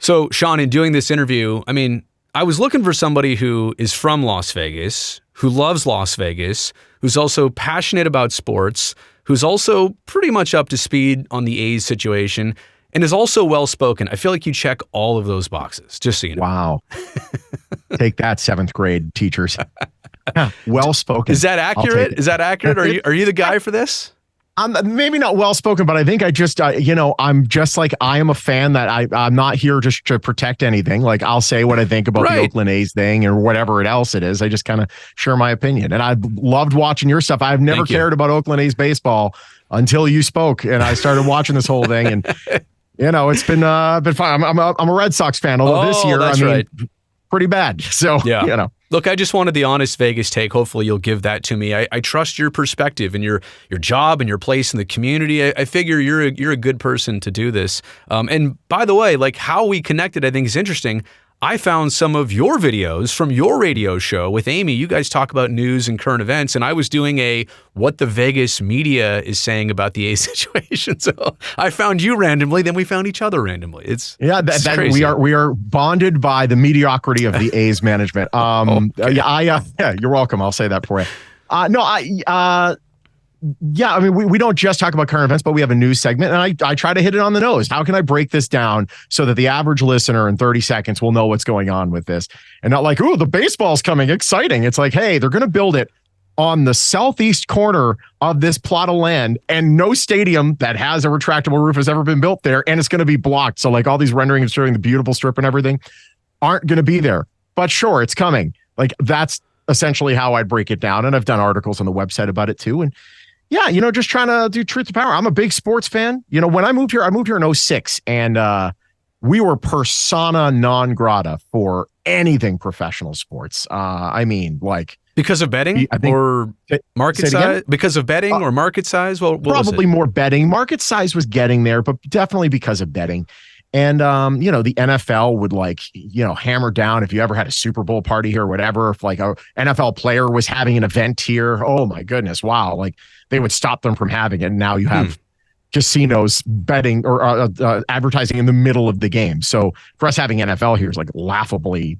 So, Shawn, in doing this interview, I mean, I was looking for somebody who is from Las Vegas, who loves Las Vegas, who's also passionate about sports, who's also pretty much up to speed on the A's situation, and is also well-spoken. I feel like you check all of those boxes, just so you know. Wow. Take that, 7th grade teachers. Well-spoken. Is that accurate? Is that accurate? Are you the guy for this? I'm maybe not well-spoken, but I think I just, I'm just like, I am a fan that I'm not here just to protect anything. Like, I'll say what I think about the Oakland A's thing or whatever else it is. I just kind of share my opinion. And I loved watching your stuff. I've never cared about Oakland A's baseball until you spoke, and I started watching this whole thing. And, it's been fun. I'm a Red Sox fan, although this year, pretty bad. So, Look, I just wanted the honest Vegas take. Hopefully you'll give that to me. I trust your perspective and your job and your place in the community. I figure you're a good person to do this. And by the way, like how we connected, I think is interesting. I found some of your videos from your radio show with Amy. You guys talk about news and current events, and I was doing a what the Vegas media is saying about the A's situation. So I found you randomly, then we found each other randomly. It's crazy. We are bonded by the mediocrity of the A's management. You're welcome. I'll say that for you. I mean, we don't just talk about current events, but we have a news segment, and I try to hit it on the nose. How can I break this down so that the average listener in 30 seconds will know what's going on with this? And not like, ooh, the baseball's coming, exciting. It's like, hey, they're going to build it on the southeast corner of this plot of land, and no stadium that has a retractable roof has ever been built there, and it's going to be blocked. So like all these renderings showing the beautiful strip and everything aren't going to be there. But sure, it's coming. Like that's essentially how I'd break it down. And I've done articles on the website about it too. And yeah, just trying to do truth to power. I'm a big sports fan. When I moved here in 2006, and we were persona non grata for anything professional sports. Because of betting or market size? Because of betting or market size? Well, probably more betting. Market size was getting there, but definitely because of betting. And, the NFL would hammer down if you ever had a Super Bowl party here or whatever, if like a NFL player was having an event here. Oh my goodness. Wow. Like they would stop them from having it. And now you have casinos betting or advertising in the middle of the game. So for us having NFL here is like laughably,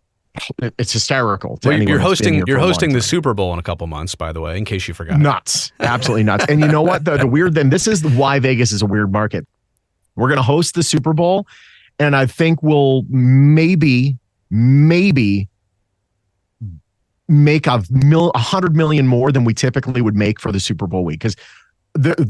it's hysterical. You're hosting the Super Bowl in a couple months, by the way, in case you forgot. Nuts. Absolutely nuts. And you know what? The weird thing, this is why Vegas is a weird market. We're going to host the Super Bowl, and I think we'll maybe make $100 million more than we typically would make for the Super Bowl week. Because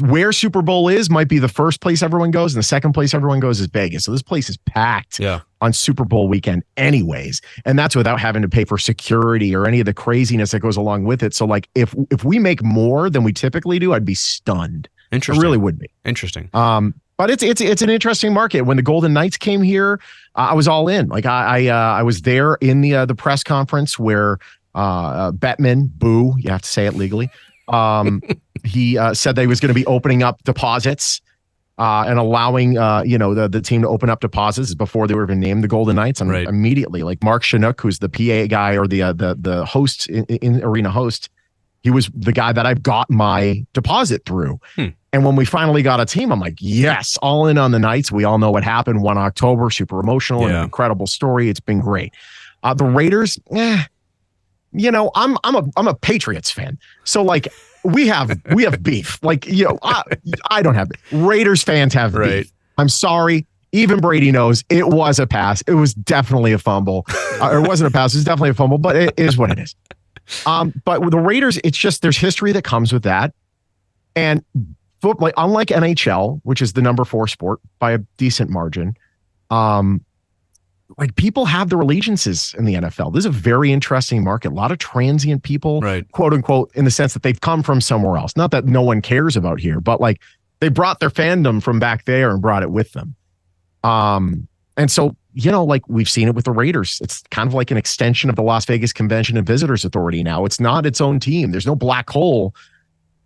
where Super Bowl is might be the first place everyone goes, and the second place everyone goes is Vegas. So this place is packed on Super Bowl weekend anyways. And that's without having to pay for security or any of the craziness that goes along with it. So like if we make more than we typically do, I'd be stunned. Interesting. I really would be. Interesting. But it's an interesting market. When the Golden Knights came here, I was all in. Like I was there in the press conference where Bettman, boo, you have to say it legally. He said that he was going to be opening up deposits and allowing the team to open up deposits before they were even named the Golden Knights. And immediately, like Mark Chinook, who's the PA guy or the host in arena host, he was the guy that I got my deposit through. And when we finally got a team, I'm like, yes, all in on the Knights. We all know what happened 1 October, super emotional and an incredible story. It's been great. The Raiders, I'm a Patriots fan. So like we have beef. Like, I don't have beef. Raiders fans have beef. I'm sorry. Even Brady knows it was a pass. It was definitely a fumble. It wasn't a pass. It was definitely a fumble, but it is what it is. But with the Raiders, it's just there's history that comes with that. And football, unlike NHL, which is the number 4 sport by a decent margin, like people have their allegiances in the NFL. This is a very interesting market. A lot of transient people, quote unquote, in the sense that they've come from somewhere else. Not that no one cares about here, but like they brought their fandom from back there and brought it with them. And so, like we've seen it with the Raiders. It's kind of like an extension of the Las Vegas Convention and Visitors Authority now. It's not its own team. There's no black hole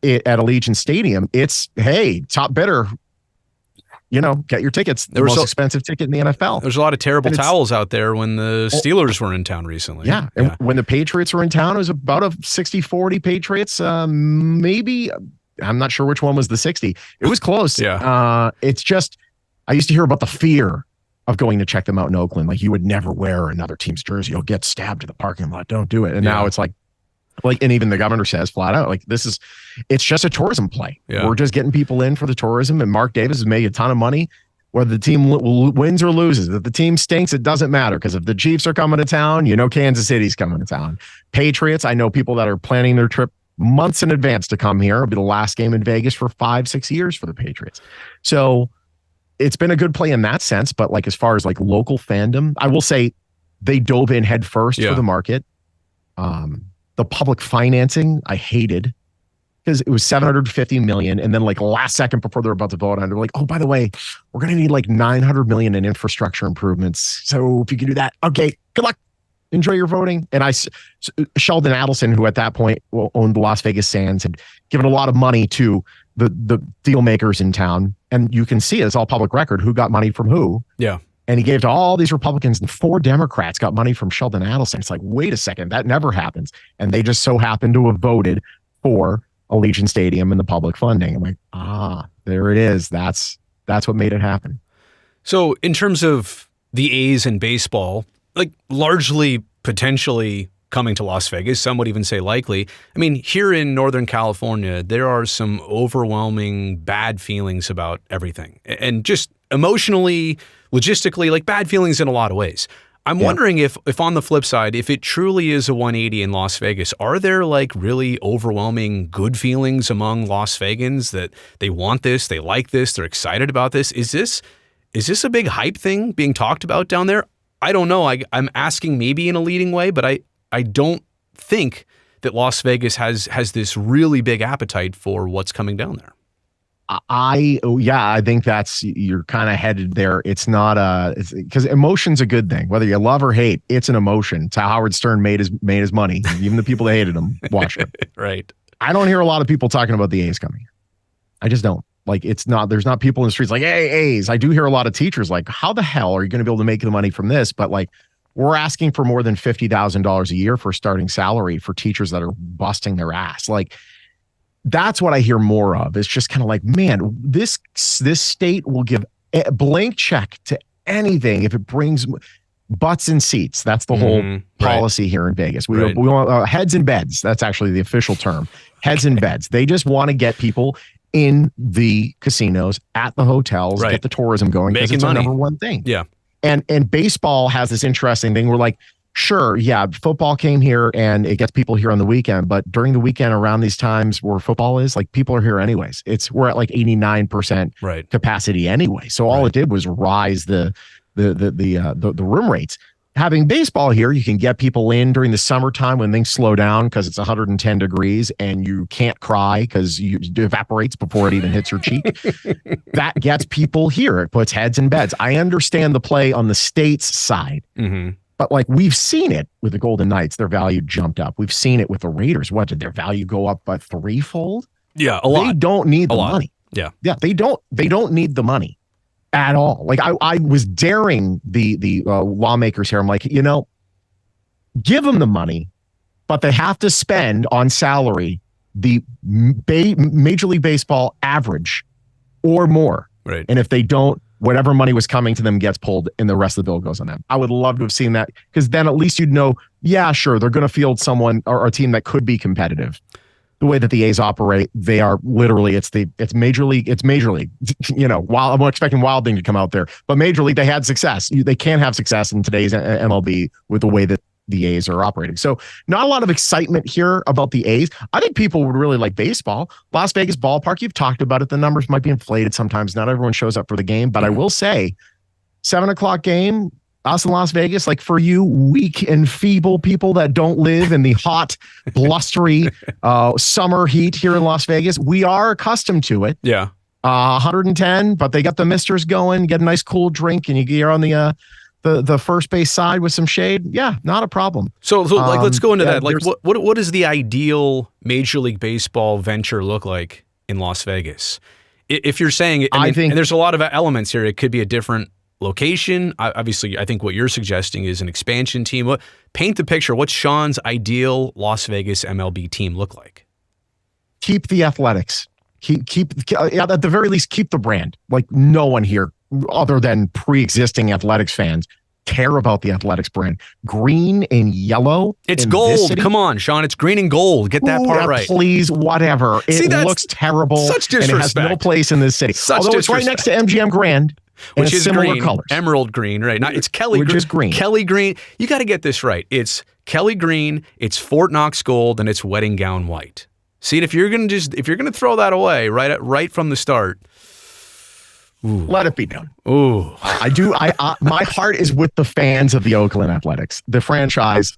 at Allegiant Stadium. It's, hey, top bidder, get your tickets. The most expensive ticket in the NFL. There's a lot of terrible towels out there when the Steelers were in town recently. Yeah. And when the Patriots were in town, it was about a 60-40 Patriots. Maybe, I'm not sure which one was the 60. It was close. Yeah. It's just, I used to hear about the fear of going to check them out in Oakland. Like, you would never wear another team's jersey. You'll get stabbed in the parking lot. Don't do it. And now it's like, and even the governor says flat out, like, it's just a tourism play. Yeah. We're just getting people in for the tourism. And Mark Davis has made a ton of money, whether the team wins or loses. If the team stinks, it doesn't matter, because if the Chiefs are coming to town, Kansas City's coming to town. Patriots, I know people that are planning their trip months in advance to come here. It'll be the last game in Vegas for 5-6 years for the Patriots. So it's been a good play in that sense. But like, as far as like local fandom, I will say they dove in head first for the market. The public financing, I hated, because it was $750 million. And then like last second before they're about to vote on it, they're like, oh, by the way, we're going to need like $900 million in infrastructure improvements. So if you can do that, okay, good luck. Enjoy your voting. And Sheldon Adelson, who at that point owned the Las Vegas Sands, had given a lot of money to the deal makers in town. And you can see it's all public record who got money from who. Yeah. And he gave to all these Republicans, and 4 Democrats got money from Sheldon Adelson. It's like, wait a second, that never happens. And they just so happened to have voted for Allegiant Stadium and the public funding. I'm like, there it is. That's what made it happen. So in terms of the A's and baseball, like largely potentially coming to Las Vegas, some would even say likely. I mean, here in Northern California, there are some overwhelming bad feelings about everything, and just emotionally, logistically, like bad feelings in a lot of ways. I'm wondering if on the flip side, if it truly is a 180 in Las Vegas, are there like really overwhelming good feelings among Las Vegans that they want this, they like this, they're excited about this? Is this a big hype thing being talked about down there? I don't know. I'm asking maybe in a leading way, but I don't think that Las Vegas has this really big appetite for what's coming down there. I think you're kind of headed there. It's not because emotion's a good thing, whether you love or hate. It's an emotion. It's how Howard Stern made his money. Even the people that hated him watched it. Right. I don't hear a lot of people talking about the A's coming. I just don't. Like, there's not people in the streets like, hey, A's. I do hear a lot of teachers like, how the hell are you going to be able to make the money from this? But like, we're asking for more than $50,000 a year for starting salary for teachers that are busting their ass. Like, that's what I hear more of. It's just kind of like, man, this state will give a blank check to anything if it brings butts in seats. That's the whole policy here in Vegas. We want heads in beds. That's actually the official term. Heads in beds. They just want to get people in the casinos, at the hotels, get the tourism going, because it's our number one thing. Yeah. And baseball has this interesting thing where, like, sure, yeah, football came here and it gets people here on the weekend, but during the weekend around these times where football is, like, people are here anyways. We're at like 89% capacity anyway. So all it did was rise the room rates. Having baseball here, you can get people in during the summertime when things slow down because it's 110 degrees and you can't cry because it evaporates before it even hits your cheek. That gets people here. It puts heads in beds. I understand the play on the state's side. Mm-hmm. But like, we've seen it with the Golden Knights, their value jumped up. We've seen it with the Raiders. What, did their value go up by threefold? Yeah, a lot. They don't need the money. Yeah, they don't need the money at all. Like, I was daring the lawmakers here. I'm like, give them the money, but they have to spend on salary the Major League Baseball average or more. Right. And if they don't, whatever money was coming to them gets pulled and the rest of the bill goes on them. I would love to have seen that, because then at least you'd know, yeah, sure, they're going to field someone or a team that could be competitive. The way that the A's operate, they are literally, it's Major League. While I'm expecting Wild Thing to come out there, but Major League, they had success. They can't have success in today's MLB with the way that the A's are operating. So not a lot of excitement here about the A's. I think people would really like baseball. Las Vegas ballpark, you've talked about it. The numbers might be inflated sometimes. Not everyone shows up for the game, but I will say 7:00 game, us in Las Vegas, like, for you weak and feeble people that don't live in the hot, blustery summer heat here in Las Vegas, we are accustomed to it. Yeah. 110, but they got the misters going, get a nice cool drink, and you're on the first base side with some shade. Yeah, not a problem. So like, let's go into that. Like, what does the ideal Major League Baseball venture look like in Las Vegas? If you're saying, I think, and there's a lot of elements here. It could be a different location. Obviously, I think what you're suggesting is an expansion team. Paint the picture. What's Shawn's ideal Las Vegas MLB team look like? Keep the athletics. Keep at the very least, keep the brand. Like, no one here other than pre-existing athletics fans, care about the athletics brand. Green and yellow. It's gold. Come on, Shawn. It's green and gold. Get that part right. Please, whatever. It looks terrible. Such disrespect. And it has no place in this city. Although it's right next to MGM Grand. Which is similar green, colors. Emerald green, right? It's Kelly green. Which is green. Kelly green. You got to get this right. It's Kelly green, it's Fort Knox gold, and it's wedding gown white. See, if you're gonna throw that away right from the start, ooh. Let it be done. Ooh, I do. My heart is with the fans of the Oakland Athletics. The franchise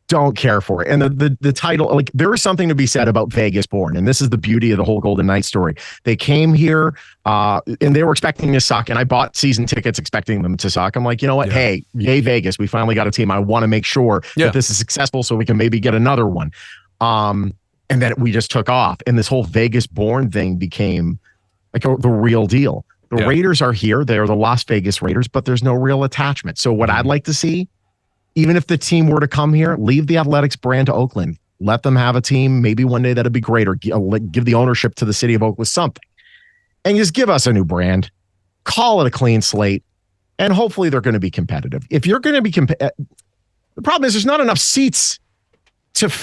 don't care for it, and the title. Like, there is something to be said about Vegas born, and this is the beauty of the whole Golden Knights story. They came here, and they were expecting to suck, and I bought season tickets expecting them to suck. I'm like, you know what? Yeah. Hey, yay Vegas! We finally got a team. I want to make sure that this is successful, so we can maybe get another one. And then we just took off, and this whole Vegas born thing became like the real deal. The Raiders are here. They're the Las Vegas Raiders, but there's no real attachment. So what I'd like to see, even if the team were to come here, leave the athletics brand to Oakland. Let them have a team. Maybe one day that'd be great, or give the ownership to the city of Oakland, something. And just give us a new brand. Call it a clean slate. And hopefully they're going to be competitive. If you're going to be the problem is there's not enough seats to...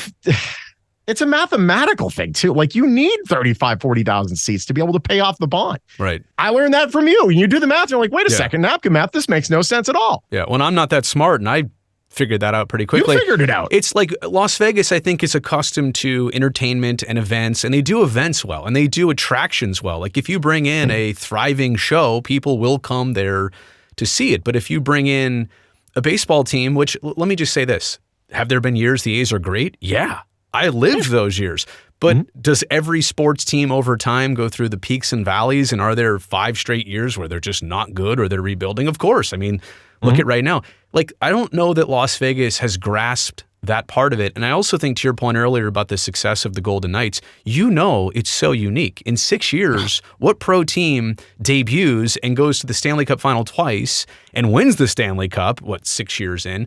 It's a mathematical thing, too. Like, you need 35, 40,000 seats to be able to pay off the bond. Right. I learned that from you. And you do the math, you're like, wait a second, napkin math, this makes no sense at all. Yeah, well, I'm not that smart, and I figured that out pretty quickly. You figured it out. It's like Las Vegas, I think, is accustomed to entertainment and events, and they do events well, and they do attractions well. Like, if you bring in a thriving show, people will come there to see it. But if you bring in a baseball team, which, let me just say this, have there been years the A's are great? Yeah. I lived those years, but does every sports team over time go through the peaks and valleys? And are there 5 straight years where they're just not good or they're rebuilding? Of course. I mean, look at right now. Like, I don't know that Las Vegas has grasped that part of it. And I also think, to your point earlier about the success of the Golden Knights, it's so unique. In 6 years, what pro team debuts and goes to the Stanley Cup final twice and wins the Stanley Cup, 6 years in?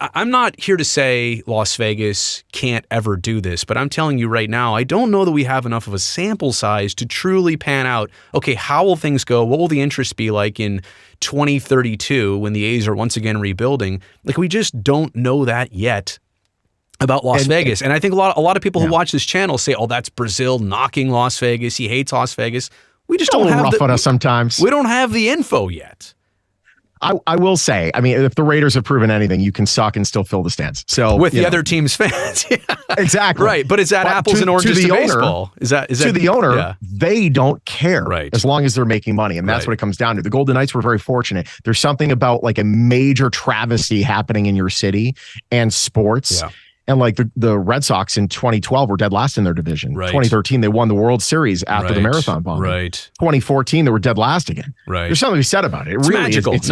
I'm not here to say Las Vegas can't ever do this, but I'm telling you right now, I don't know that we have enough of a sample size to truly pan out, okay, how will things go? What will the interest be like in 2032 when the A's are once again rebuilding? Like, we just don't know that yet about Las Vegas. And I think a lot of people who watch this channel say, oh, that's Brazil knocking Las Vegas. He hates Las Vegas. We just don't have rough on us sometimes. We don't have the info yet. I will say, I mean, if the Raiders have proven anything, you can suck and still fill the stands. So with the other team's fans, exactly right. But is that apples and oranges to baseball? Is that to the owner? Yeah. They don't care, right? As long as they're making money, and that's what it comes down to. The Golden Knights were very fortunate. There's something about like a major travesty happening in your city and sports. Yeah. And like the Red Sox in 2012 were dead last in their division. Right. 2013, they won the World Series after the marathon bombing. Right. 2014, they were dead last again. Right. There's something to be said about it. It's really magical. It's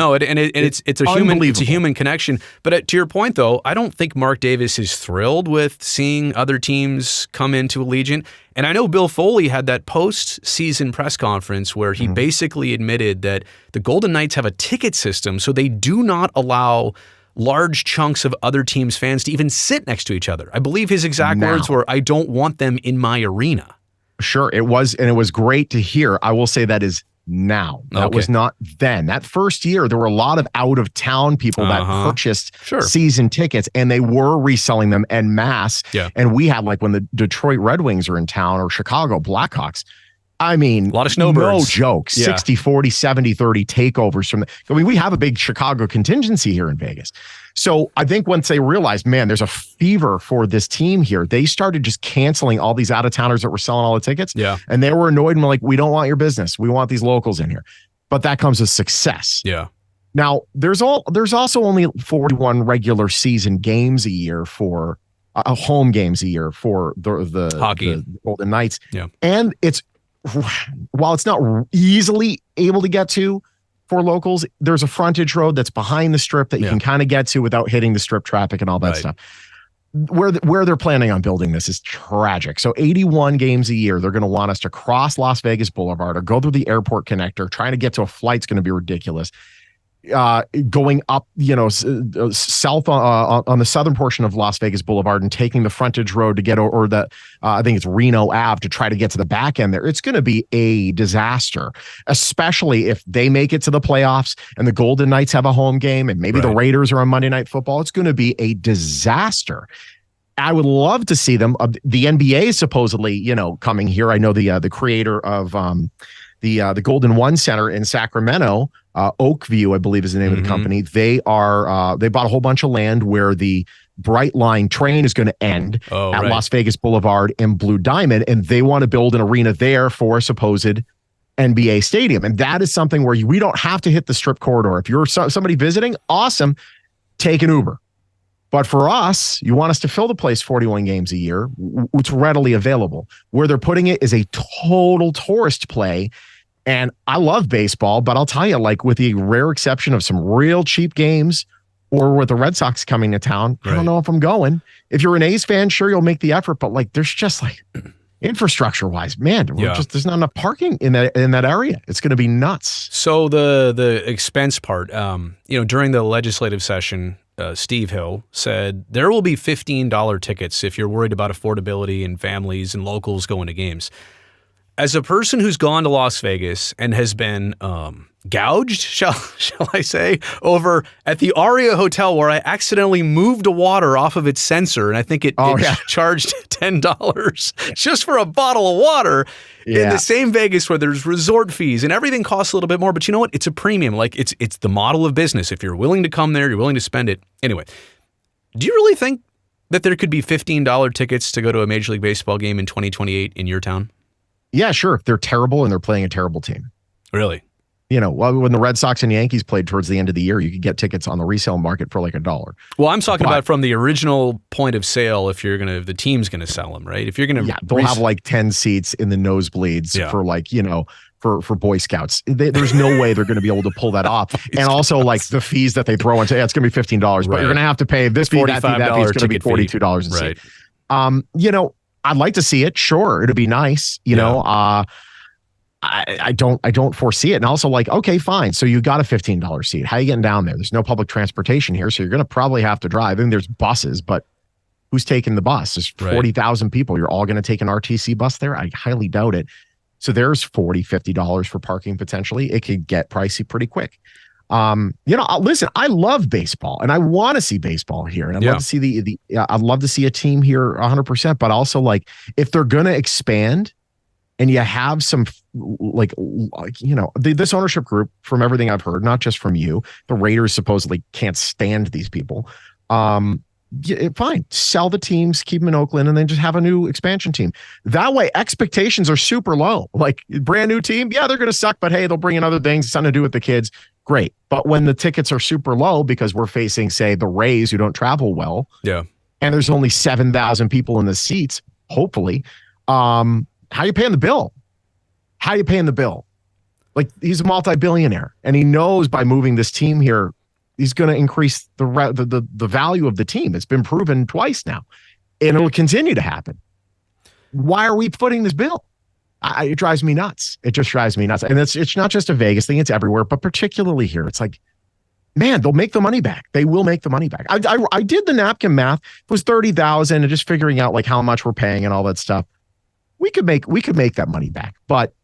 a human connection. But to your point, though, I don't think Mark Davis is thrilled with seeing other teams come into Allegiant. And I know Bill Foley had that post-season press conference where he basically admitted that the Golden Knights have a ticket system, so they do not allow large chunks of other teams' fans to even sit next to each other. I believe his exact words were, I don't want them in my arena. Sure, it was, and it was great to hear. I will say that is now. That was not then. That first year, there were a lot of out-of-town people that purchased season tickets, and they were reselling them en masse. Yeah. And we had, like, when the Detroit Red Wings are in town, or Chicago Blackhawks, I mean, a lot of snowbirds. No joke. 60-40, 70-30 takeovers from we have a big Chicago contingency here in Vegas. So I think once they realized, man, there's a fever for this team here, they started just canceling all these out-of-towners that were selling all the tickets. Yeah. And they were annoyed and were like, we don't want your business. We want these locals in here. But that comes with success. Yeah. Now, there's also only 41 regular season games a year for home games a year for the hockey, the Golden Knights. Yeah. And while it's not easily able to get to for locals, there's a frontage road that's behind the strip that you can kind of get to without hitting the strip traffic and all that stuff. Where they're planning on building this is tragic. So 81 games a year, they're going to want us to cross Las Vegas Boulevard or go through the airport connector. Trying to get to a flight's going to be ridiculous. going up, south on the southern portion of Las Vegas Boulevard and taking the frontage road to get, or the, I think it's Reno Ave, to try to get to the back end there. It's going to be a disaster, especially if they make it to the playoffs and the Golden Knights have a home game and maybe the Raiders are on Monday Night Football. It's going to be a disaster. I would love to see them. The NBA is supposedly, coming here. I know the creator of the Golden One Center in Sacramento, Oakview, I believe is the name of the company. They bought a whole bunch of land where the Bright Line train is going to end at Las Vegas Boulevard and Blue Diamond, and they want to build an arena there for a supposed NBA stadium. And that is something where we don't have to hit the Strip corridor. If you're somebody visiting, awesome, take an Uber. But for us, you want us to fill the place 41 games a year. It's readily available. Where they're putting it is a total tourist play. And I love baseball, but I'll tell you, like, with the rare exception of some real cheap games or with the Red Sox coming to town, I don't know if I'm going. If you're an A's fan, sure, you'll make the effort. But like, there's just like infrastructure wise, man, there's not enough parking in that area. It's going to be nuts. So the expense part, during the legislative session, Steve Hill said there will be $15 tickets if you're worried about affordability and families and locals going to games. As a person who's gone to Las Vegas and has been gouged, shall I say, over at the Aria Hotel where I accidentally moved a water off of its sensor, and I think it charged $10 just for a bottle of water in the same Vegas where there's resort fees and everything costs a little bit more. But you know what? It's a premium. Like, it's the model of business. If you're willing to come there, you're willing to spend it. Anyway, do you really think that there could be $15 tickets to go to a Major League Baseball game in 2028 in your town? Yeah, sure. If they're terrible and they're playing a terrible team. Really? When the Red Sox and Yankees played towards the end of the year, you could get tickets on the resale market for like $1. Well, I'm talking about from the original point of sale. If the team's going to sell them, right? If you're going to, they'll have like 10 seats in the nosebleeds for like, for Boy Scouts. There's no way they're going to be able to pull that off. And also like the fees that they throw into it's going to be $15, but you're going to have to pay this fee, that fee, that fee. It's going to be $42 a seat. I'd like to see it. Sure, it'd be nice. I don't foresee it. And also, like, okay, fine. So you got a $15 seat. How are you getting down there? There's no public transportation here, so you're going to probably have to drive. And there's buses, but who's taking the bus? There's 40,000 people. You're all going to take an RTC bus there? I highly doubt it. So there's $40-$50 for parking potentially. It could get pricey pretty quick. Listen, I love baseball and I want to see baseball here. And I'd love to see I'd love to see a team here 100%, but also like if they're going to expand and you have some this ownership group, from everything I've heard, not just from you, the Raiders supposedly can't stand these people. Fine. Sell the teams, keep them in Oakland, and then just have a new expansion team. That way, expectations are super low. Like, brand new team, they're going to suck, but hey, they'll bring in other things, something to do with the kids. Great. But when the tickets are super low because we're facing, say, the Rays who don't travel well, and there's only 7,000 people in the seats, hopefully, how are you paying the bill? How are you paying the bill? Like, he's a multi-billionaire, and he knows by moving this team here, he's going to increase the value of the team. It's been proven twice now, and it'll continue to happen. Why are we footing this bill? It drives me nuts. It just drives me nuts. And it's not just a Vegas thing. It's everywhere, but particularly here. It's like, man, they'll make the money back. They will make the money back. I did the napkin math. It was 30,000 and just figuring out like how much we're paying and all that stuff. We could make that money back, but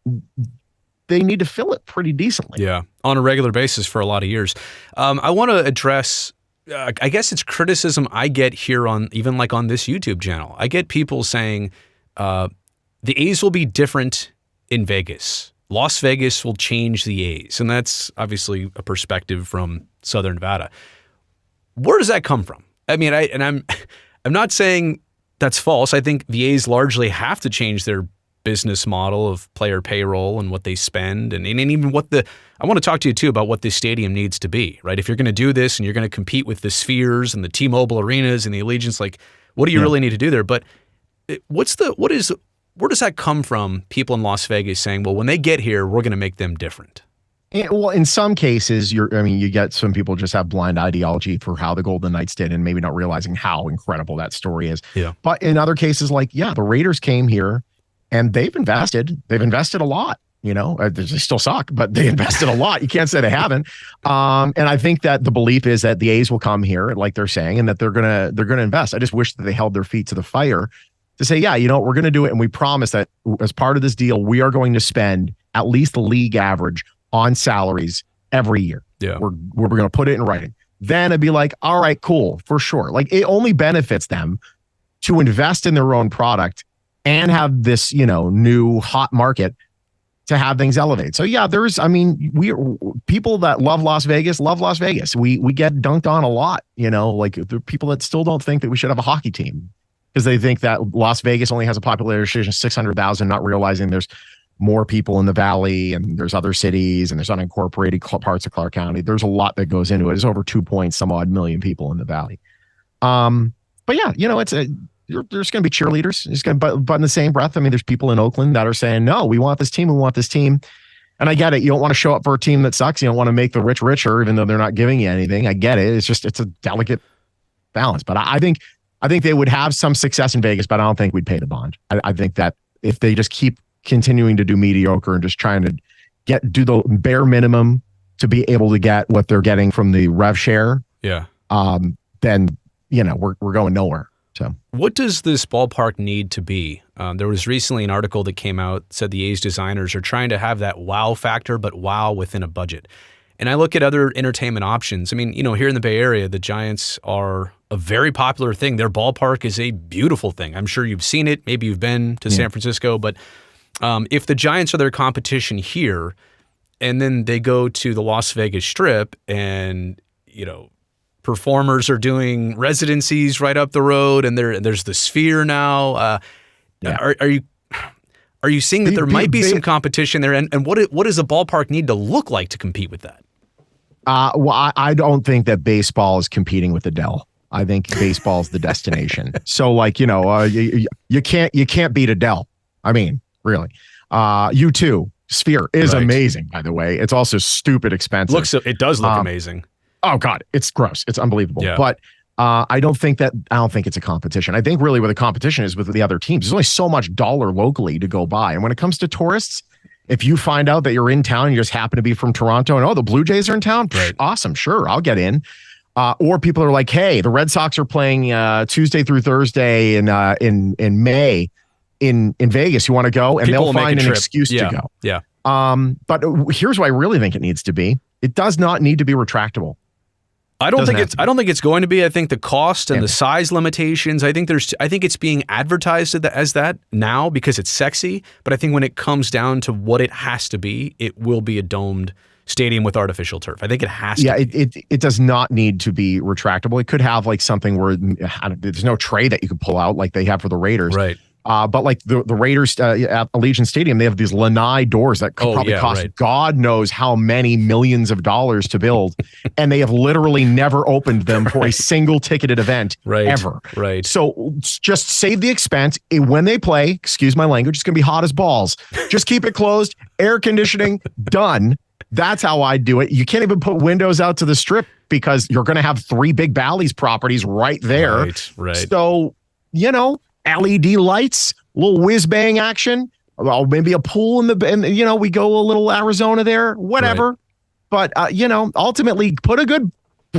they need to fill it pretty decently. Yeah, on a regular basis for a lot of years. I want to address, I guess it's criticism I get here on this YouTube channel. I get people saying the A's will be different in Vegas. Las Vegas will change the A's. And that's obviously a perspective from Southern Nevada. Where does that come from? I mean, I'm not saying that's false. I think the A's largely have to change their business model of player payroll and what they spend and even I want to talk to you too about what this stadium needs to be, right? If you're going to do this and you're going to compete with the Spheres and the T-Mobile arenas and the Allegiance, like, what do you really need to do there? But where does that come from? People in Las Vegas saying, well, when they get here, we're going to make them different. Well, in some cases, you get some people just have blind ideology for how the Golden Knights did and maybe not realizing how incredible that story is. Yeah. But in other cases, like, the Raiders came here and they've invested a lot. They still suck, but they invested a lot. You can't say they haven't. And I think that the belief is that the A's will come here, like they're saying, and that they're gonna invest. I just wish that they held their feet to the fire to say, yeah, we're gonna do it, and we promise that as part of this deal, we are going to spend at least the league average on salaries every year. Yeah, we're gonna put it in writing. Then I'd be like, all right, cool, for sure. Like, it only benefits them to invest in their own product and have this, new hot market to have things elevate. So yeah, people that love Las Vegas. We get dunked on a lot, like the people that still don't think that we should have a hockey team because they think that Las Vegas only has a population of 600,000, not realizing there's more people in the valley and there's other cities and there's unincorporated parts of Clark County. There's a lot that goes into it. There's over 2 point some odd million people in the valley. But yeah, there's going to be cheerleaders. It's going to, but in the same breath, I mean, there's people in Oakland that are saying, no, we want this team. And I get it. You don't want to show up for a team that sucks. You don't want to make the rich richer, even though they're not giving you anything. I get it. It's a delicate balance, but I think they would have some success in Vegas, but I don't think we'd pay the bond. I think that if they just keep continuing to do mediocre and just trying to do the bare minimum to be able to get what they're getting from the rev share, then we're going nowhere. So what does this ballpark need to be? There was recently an article that came out said the A's designers are trying to have that wow factor, but wow within a budget. And I look at other entertainment options. I mean, here in the Bay Area, the Giants are a very popular thing. Their ballpark is a beautiful thing. I'm sure you've seen it. Maybe you've been to San Francisco, but if the Giants are their competition here, and then they go to the Las Vegas Strip and, performers are doing residencies right up the road, and there's the Sphere now. Are you seeing that there might be some competition there? And what does a ballpark need to look like to compete with that? Well, I don't think that baseball is competing with Adele. I think baseball is the destination. So, like, you can't beat Adele. I mean, really. U2 Sphere is amazing, by the way. It's also stupid expensive. It does look amazing. Oh God, it's gross. It's unbelievable. Yeah. But I don't think it's a competition. I think really where the competition is with the other teams. There's only so much dollar locally to go by. And when it comes to tourists, if you find out that you're in town and you just happen to be from Toronto and the Blue Jays are in town, awesome, sure, I'll get in. Or people are like, hey, the Red Sox are playing Tuesday through Thursday in May in Vegas. You want to go? And they'll find an excuse to go. Yeah. But here's what I really think it needs to be. It does not need to be retractable. I don't think it's going to be. I think the cost and the size limitations, I think it's being advertised as that now because it's sexy, but I think when it comes down to what it has to be, it will be a domed stadium with artificial turf. I think it has to be. It does not need to be retractable. It could have like something where there's no tray that you can pull out like they have for the Raiders. Right. But like the Raiders at Allegiant Stadium, they have these lanai doors that probably cost God knows how many millions of dollars to build. And they have literally never opened them for a single ticketed event ever. Right. So just save the expense. When they play, excuse my language, it's going to be hot as balls. Just keep it closed, air conditioning, done. That's how I do it. You can't even put windows out to the Strip because you're going to have 3 big Bally's properties right there. Right. So, LED lights, a little whiz bang action, maybe a pool and we go a little Arizona there, whatever. Right. But, ultimately put a good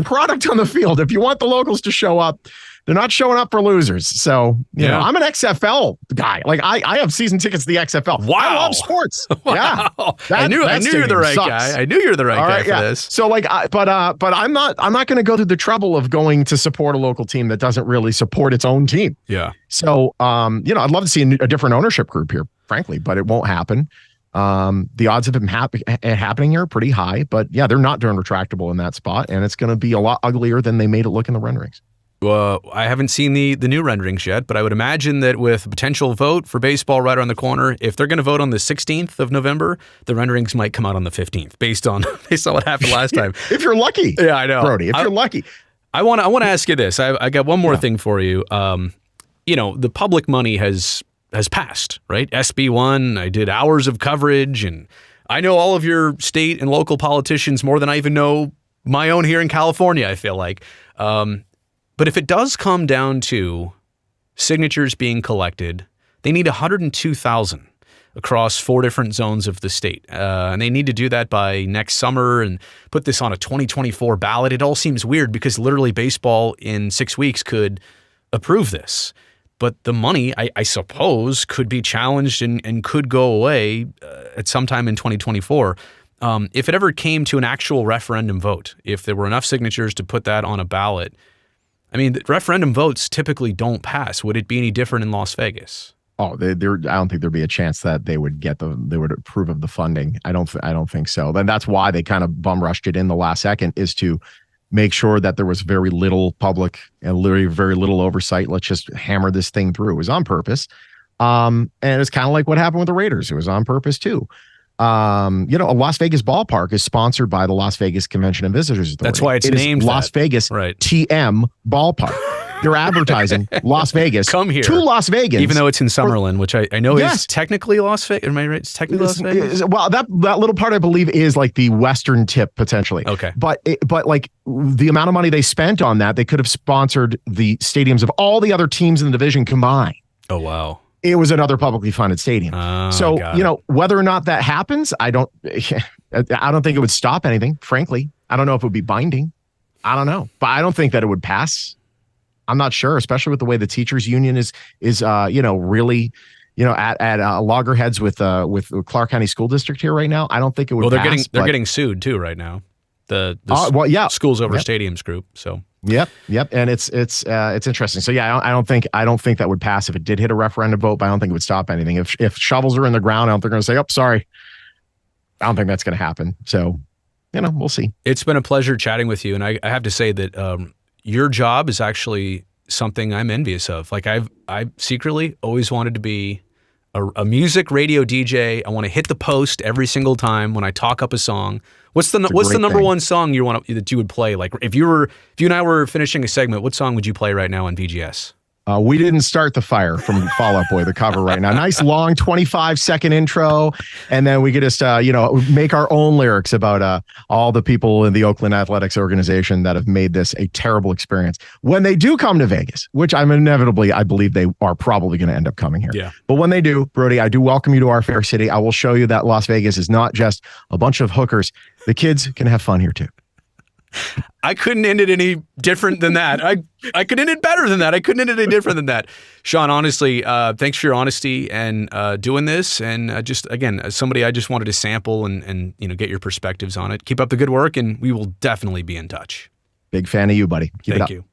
product on the field. If you want the locals to show up, they're not showing up for losers. So, I'm an XFL guy. Like I have season tickets to the XFL. Wow. I love sports. Wow. Yeah. I knew you're the right guy. I knew you're the right guy for this. So but I'm not going to go through the trouble of going to support a local team that doesn't really support its own team. Yeah. So, I'd love to see a different ownership group here, frankly, but it won't happen. The odds of it happening here are pretty high, but yeah, they're not doing retractable in that spot, and it's going to be a lot uglier than they made it look in the renderings. I haven't seen the new renderings yet, but I would imagine that with a potential vote for baseball right around the corner, if they're going to vote on the 16th of November, the renderings might come out on the 15th based on what happened last time. If you're lucky. Yeah, I know. Brody, if you're lucky. I want to ask you this. I got one more thing for you. The public money has passed, right? SB1, I did hours of coverage, and I know all of your state and local politicians more than I even know my own here in California, I feel like. But if it does come down to signatures being collected, they need 102,000. across 4 different zones of the state. And they need to do that by next summer and put this on a 2024 ballot. It all seems weird because literally baseball in 6 weeks could approve this. But the money, I suppose, could be challenged and could go away at some time in 2024. If it ever came to an actual referendum vote, if there were enough signatures to put that on a ballot, I mean, referendum votes typically don't pass. Would it be any different in Las Vegas? Oh, I don't think there'd be a chance that they would approve of the funding. I don't think so. Then that's why they kind of bum rushed it in the last second, is to make sure that there was very little public and literally very little oversight. Let's just hammer this thing through. It was on purpose. And it's kind of like what happened with the Raiders. It was on purpose too. A Las Vegas ballpark is sponsored by the Las Vegas Convention and Visitors Authority. That's why it's named Las Vegas TM Ballpark. They're advertising Las Vegas. Come here. To Las Vegas. Even though it's in Summerlin, which I know is technically Las Vegas. Am I right? It's technically Las Vegas? Well, that little part, I believe, is like the western tip, potentially. Okay. But like the amount of money they spent on that, they could have sponsored the stadiums of all the other teams in the division combined. Oh, wow. It was another publicly funded stadium. So, whether or not that happens, I don't think it would stop anything, frankly. I don't know if it would be binding. I don't know. But I don't think that it would pass. I'm not sure, especially with the way the teachers union is really, at loggerheads with Clark County School District here right now. I don't think it would. Well, they're getting sued too right now. The Schools Over Stadiums group. So yep, and it's interesting. So yeah, I don't think that would pass if it did hit a referendum vote. But I don't think it would stop anything. If shovels are in the ground, I don't think they're going to say, "Oh, sorry." I don't think that's going to happen. So, we'll see. It's been a pleasure chatting with you, and I have to say that your job is actually something I'm envious of. Like I secretly always wanted to be a music radio DJ. I want to hit the post every single time when I talk up a song. What's the number one song that you would play? Like if you and I were finishing a segment, what song would you play right now on VGS? We Didn't Start the Fire from Fall Out Boy, the cover right now. Nice long 25-second intro. And then we could just, make our own lyrics about all the people in the Oakland Athletics organization that have made this a terrible experience. When they do come to Vegas, which I believe they are probably going to end up coming here. Yeah. But when they do, Brody, I do welcome you to our fair city. I will show you that Las Vegas is not just a bunch of hookers. The kids can have fun here too. I couldn't end it any different than that. I could end it better than that. I couldn't end it any different than that. Shawn, honestly, thanks for your honesty and doing this. And just, again, as somebody I just wanted to sample and get your perspectives on it. Keep up the good work, and we will definitely be in touch. Big fan of you, buddy. Keep it up. Thank you.